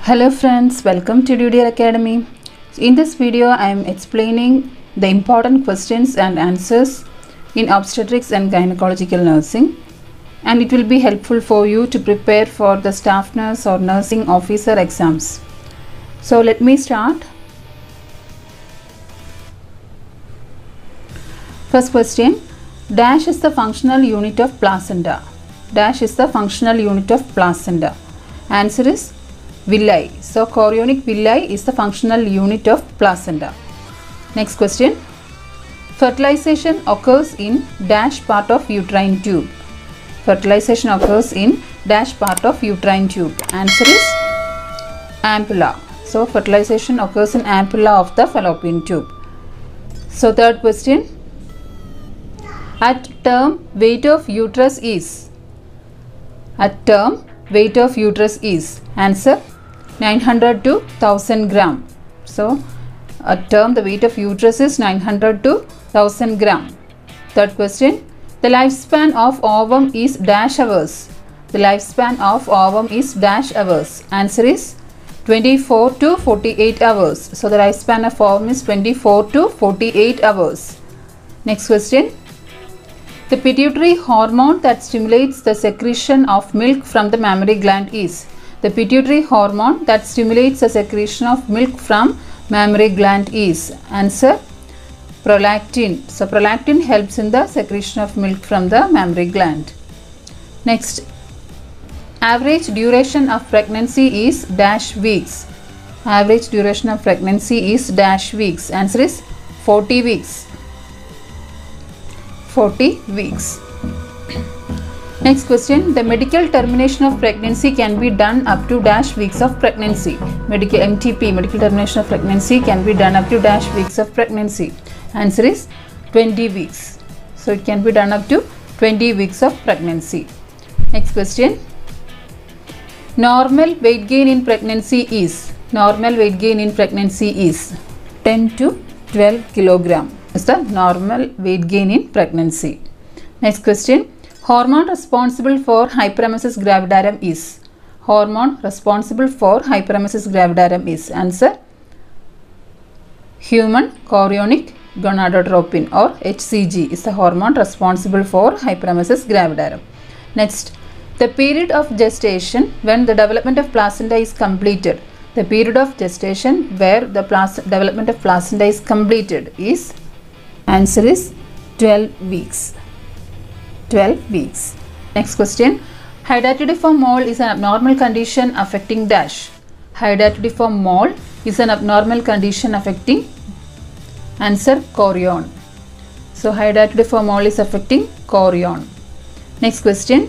Hello friends, welcome to DUDR Academy. In this video, I am explaining the important questions and answers in obstetrics and gynecological nursing, and it will be helpful for you to prepare for the staff nurse or nursing officer exams. So let me start. First question, dash is the functional unit of placenta. Dash is the functional unit of placenta. Answer is villi. So chorionic villi is the functional unit of placenta. Next question. Fertilization occurs in dash part of uterine tube. Fertilization occurs in dash part of uterine tube. Answer is ampulla. So fertilization occurs in ampulla of the fallopian tube. So third question. At term, weight of uterus is. At term, weight of uterus is. Answer 900 to 1000 gram. So at term the weight of uterus is 900 to 1000 gram. Third question. The lifespan of ovum is dash hours. The lifespan of ovum is dash hours. Answer is 24 to 48 hours. So the lifespan of ovum is 24 to 48 hours. Next question. The pituitary hormone that stimulates the secretion of milk from the mammary gland is. The pituitary hormone that stimulates the secretion of milk from mammary gland is. Answer prolactin. So prolactin helps in the secretion of milk from the mammary gland. Next, average duration of pregnancy is dash weeks. Average duration of pregnancy is dash weeks. Answer is 40 weeks. 40 weeks. Next question. The medical termination of pregnancy can be done up to dash weeks of pregnancy. Medical MTP, medical termination of pregnancy, can be done up to dash weeks of pregnancy. Answer is 20 weeks. So it can be done up to 20 weeks of pregnancy. Next question. Normal weight gain in pregnancy is. Normal weight gain in pregnancy is 10 to 12 kilogram. Is the normal weight gain in pregnancy. Next question. Hormone responsible for hyperemesis gravidarum is. Hormone responsible for hyperemesis gravidarum is. Answer human chorionic gonadotropin or HCG is the hormone responsible for hyperemesis gravidarum. Next, the period of gestation when the development of placenta is completed. The period of gestation where the development of placenta is completed is. Answer is 12 weeks. 12 weeks. Next question. Hydatidiform mole is an abnormal condition affecting dash. Hydatidiform mole is an abnormal condition affecting. Answer chorion. So hydatidiform mole is affecting chorion. Next question.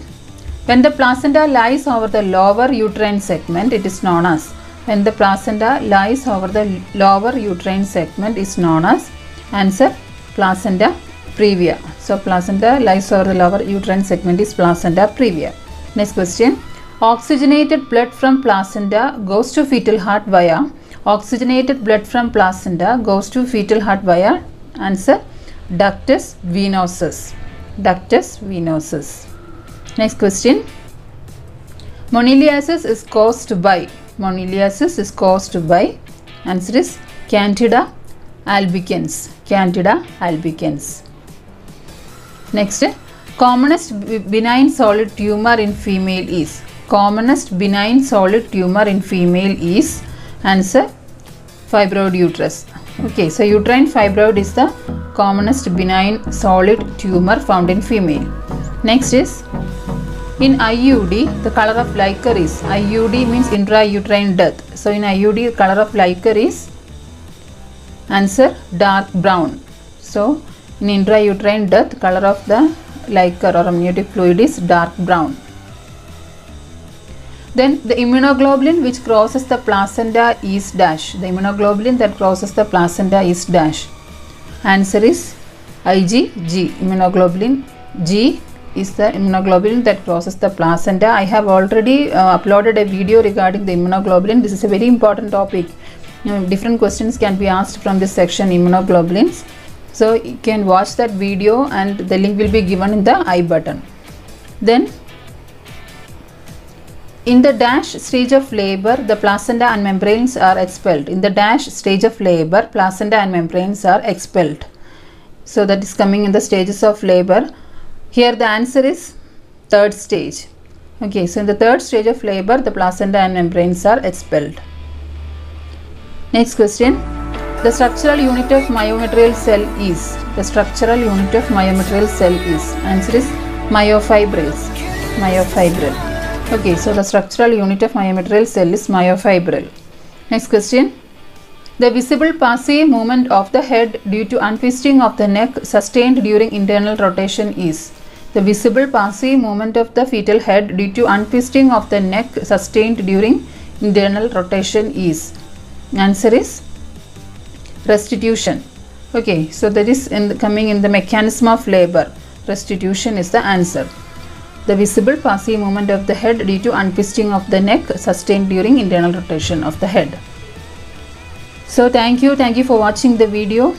When the placenta lies over the lower uterine segment, it is known as. When the placenta lies over the lower uterine segment is known as. Answer placenta previa. So placenta lies over the lower uterine segment is placenta previa. Next question. Oxygenated blood from placenta goes to fetal heart via. Oxygenated blood from placenta goes to fetal heart via. Answer ductus venosus. Ductus venosus. Next question. Moniliasis is caused by. Moniliasis is caused by. Answer is Candida albicans. Candida albicans. Next, commonest benign solid tumor in female is. Commonest benign solid tumor in female is. Answer fibroid uterus. Okay, so uterine fibroid is the commonest benign solid tumor found in female. Next is in IUD the color of liquor is. IUD means intrauterine death. So in IUD the color of liquor is. Answer dark brown. So in intrauterine death, color of the liquor or amniotic fluid is dark brown. Then the immunoglobulin which crosses the placenta is dash. The immunoglobulin that crosses the placenta is dash. Answer is IgG. Immunoglobulin G is the immunoglobulin that crosses the placenta. I have already uploaded a video regarding the immunoglobulin. This is a very important topic. Different questions can be asked from this section, immunoglobulins. So you can watch that video and the link will be given in the I button. Then In the dash stage of labor, the placenta and membranes are expelled. In the dash stage of labor, placenta and membranes are expelled. So that is coming in the stages of labor. Here the answer is third stage. Okay, so in the third stage of labor, the placenta and membranes are expelled. Next question. The structural unit of myometrial cell is. The structural unit of myometrial cell is. Answer is myofibrils. Myofibril. Okay, so the structural unit of myometrial cell is myofibril. Next question. The visible passive movement of the head due to untwisting of the neck sustained during internal rotation is. The visible passive movement of the fetal head due to untwisting of the neck sustained during internal rotation is. Answer is restitution. Okay, so that is coming in the mechanism of labor. Restitution is the answer. The visible passive movement of the head due to untwisting of the neck sustained during internal rotation of the head. So thank you for watching the video.